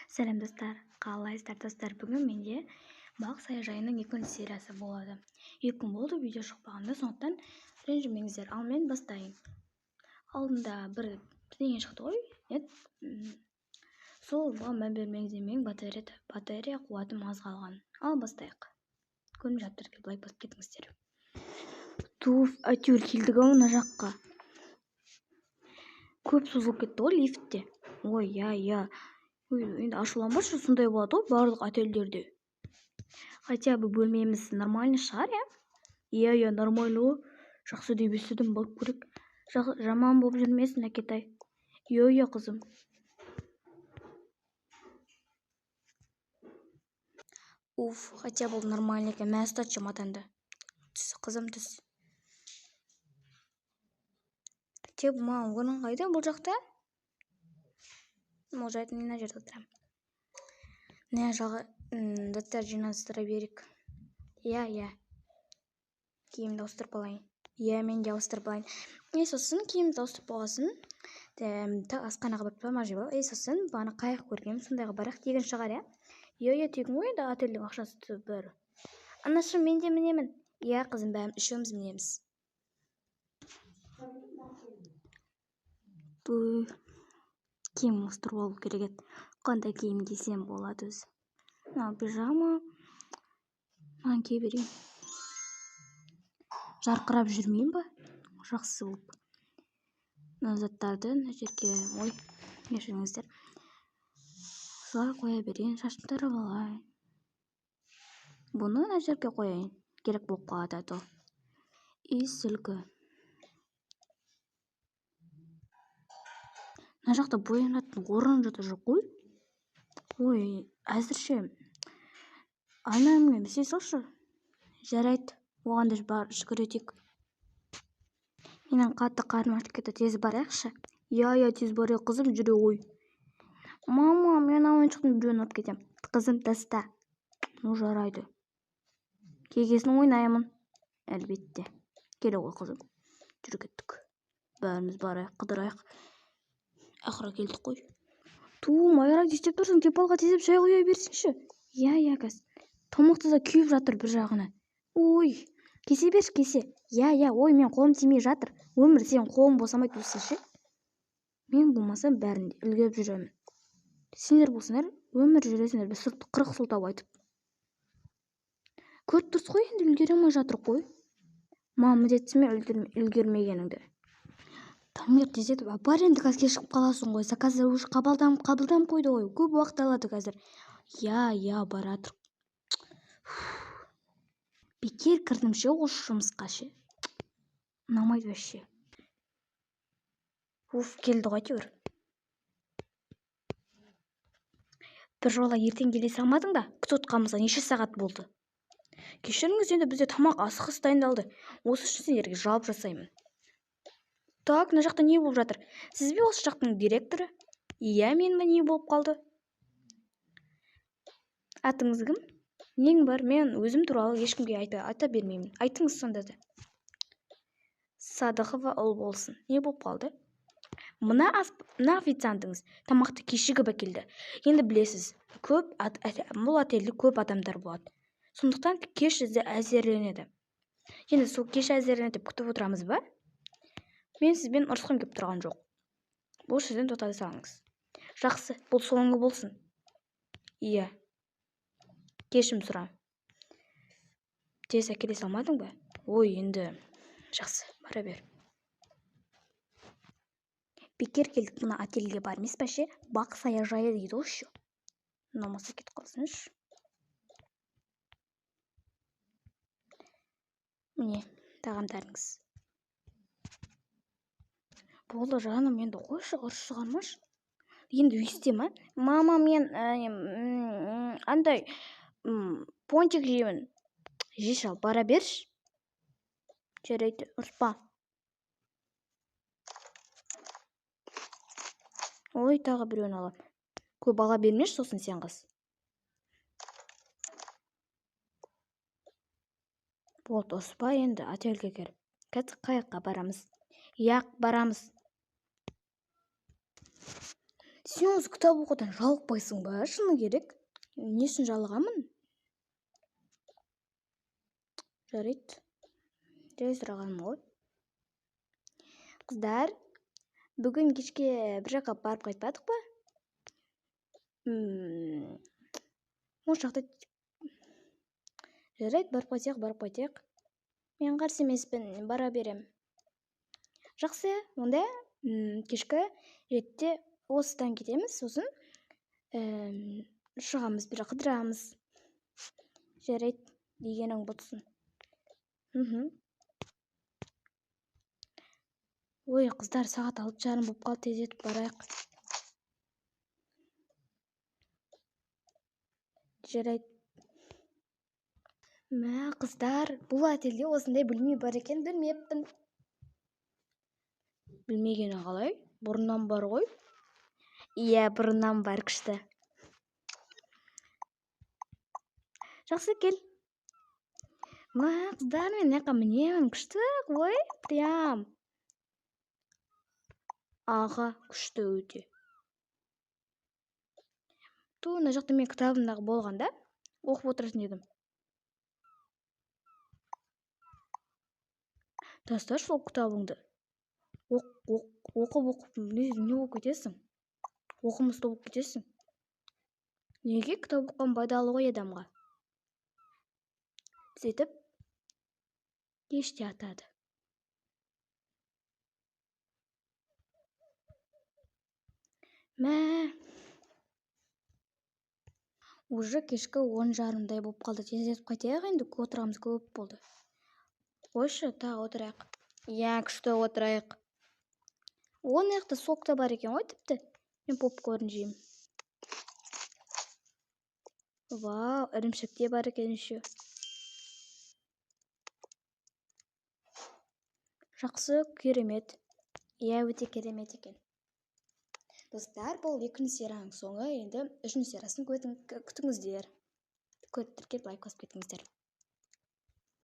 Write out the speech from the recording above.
Сәлем достар, қалайсыздар достар? Бүгін менде бақ саяжайының 2-ші сериясы болады. 2 күн болды видео шықпағанда, сондықтан ренжімеңіздер. Ал мен бастайын. Алдында бірдеңе шықты ғой, сол мән бермеңіздер, менің батарея қуатым аз қалған. Ал бастайық. Көрініп жатыр, лайк басып кетіңіздер. Туф, әйтеуір келдік ау мына жаққа. Көп созылып кетті ғой лифтте. Ой, енді ашуланбашы, сондай болады ғой барлық отельдерде. Хотя бы бөлмеміз нормальный шығар, я? Иә, нормально ғой. Жақсы деп естідім, барып көрейік. Жаман болып жүрмесін, әкетай. Иә, қызым. Уф, хотя бы нормальный екен. Мә, ұстат чемоданды. Түс, қызым, түс. Тек маған орын қайда бұл жақта? Может, мына жерде отырамын. Мына жағы заттар жинастыра берейік. Иә. Киімді ауыстырып алайын. Иә, мен де ауыстырып алайын. Сосын киімді ауыстырып болғасын, асханаға барып тамақ жеп алып, сосын бағана қайық көргенмін, сондайға барақ тегін шығар, иә? Иә, тегін ғой, енді отельдің ақшасы бәрі. Анашым, мен де мінемін. Иә, қызым, бәріміз үшеуміз мінеміз. Киім ауыстырып алу керек еді. Қандай киім кисем болады өзі? Пижама. Маған кие берейін. Жарқырап жүрмейін ба? Жақсы болып. Заттарды мына жерге, кешіріңіздер. Солай қоя берейін, шашымды тарап алайын. Бұны мына жерге қояйын. Керек болып қалады ето. Сүлгі. Мына жақта боянатын орын жата жоқ қой. Әзірше айнаммен бісей салшы. Жарайды, оған да шүкір етейік. Менің қатты қарным ашып кетті, тез барайықшы. Иә, тез барайық, қызым, жүре ғой. Мама, мен ойыншықтың біреуін алып кетем. Қызым, таста. Жарайды. Кегесін ойнаймын. Әлбетте. Келе ғой, қызым. Жүре кеттік. Бәріміз барайық, қыдырайық. Ақыра келдік қой. Майра, дестеп тұрсың, тепалға тезіп шай қоя берсінші. Иә, кәз. Тамақты да күйіп жатыр бір жағына. Кесе берші, кесе. Иә, мен қолым тимей жатыр. Өмір, сен қолым босамай тұрсыншы. Мен болмасам бәрін үлгеріп жүремін. Сендер болсыңдар, өмір жүресіңдер, біз 40 сылтау айтып. Көріп тұрсыз ғой, енді үлгеремей жатыр қой. Мама міндетсіме үлгермегеніңді. Тамир, тезетіп, апар енді қазір шығып қаласың ғой. Заказы уже қабылданып қойды ғой. Көп уақыт алады қазір. Иә, баратыр. Бекер кірдім ше осы жұмысқа ше. Ұнамайды вообще. Келді ғой әйтеуір. Бір жола ертең келе салмадың ба? Күтіп отқанымызға неше сағат болды? Кешіріңіз, енді бізде тамақ асығыс дайындалды. Осы үшін сендерге жауап жасаймын. Так, мына жақта не болып жатыр? Сіз бе осы жақтың директоры? Иә, мен бе, не болып қалды? Атыңыз кім? Нең бар? Мен өзім туралы ешкімге айта бермеймін. Айтыңыз сонда да. Садықова ұл болсын. Не болып қалды? Мына официантыңыз тамақты кешігіп әкелді. Енді білесіз, бұл отельде көп адамдар болады. Сондықтан кеш әзірленеді. Енді сол кеш әзірленеді деп күтіп отырамыз ба? Мен сізбен ұрысқым кеп тұрған жоқ. Бұл жерден тоқтата салыңыз. Жақсы, бұл соңғы болсын. Иә. Кешім сұрам. Тез әкеле салмадың ба? Енді. Жақсы, бара бер. Бекер келдік мына отельге бар емес пәше? Бақ саяжайы дейді ошы. Намаса кетіп қалсыншы. Міне, тағамдарыңыз. Болды жаным, енді қойшы, ұрыс шығармаш. Енді үйсте ма? Мама, мен андай пончик жеймін. Жешал, бара берші. Жарайды, ұрыспа. Тағы біреуін алам. Көп ала бермеш, сосын сен қыз. Болды, ұрыспа, енді отельге кер. Қазір қайыққа барамыз. Яқ, барамыз. Сен осы кітап оқудан жалықпайсың ба? Шыны керек. Не үшін жалығамын? Жарайды. Жай сұрағаным ғой. Қыздар, бүгін кешке бір жаққа барып қайтпадық па? Осы жақта. Жарайды, барып қайтайық. Мен қарсы емеспін, бара берем. Жақсы, онда кешкі ретте осыдан кетеміз, сосын шығамыз, бір қыдырамыз. Жарайды, дегенің болсын. Ой, қыздар, сағат 6:30 болып қалды, тез етіп барайық. Жарайды. Мә, қыздар, бұл отельде осындай бөлме бар екен, білмеппін. Білмегені қалай? Бұрыннан бар ғой? Иә, бұрыннан бар, күшті. Жақсы, кел. Мә, қыздар, мен яққа мінемін, күшті ғой, прям. Аға, күшті өте. Мына жақта мен кітабымдағы болғанда оқып отыратын едім. Тасташы сол кітабыңды. Оқып, не болып кетесің? Оқымысты болып кетесің. Неге? Кітап оқыған пайдалы ғой адамға. Сөйтіп, кеште атады. Мә, уже кешкі 10:30 болып қалды. Тез етіп қайтайық енді, отырғанымыз көп болды. Қойшы, тағы отырайық. Иә, күшті отырайық. Оның яқта сок та бар екен ғой, тіпті. Мен попкорн жеймін. Вау, ірімшік те бар екен еще. Жақсы, керемет. Иә, өте керемет екен. Достар, бұл 2-ші серияның соңы, енді 3-ші сериясын күтіңіздер. Көріп тіркеліп лайк басып кетіңіздер.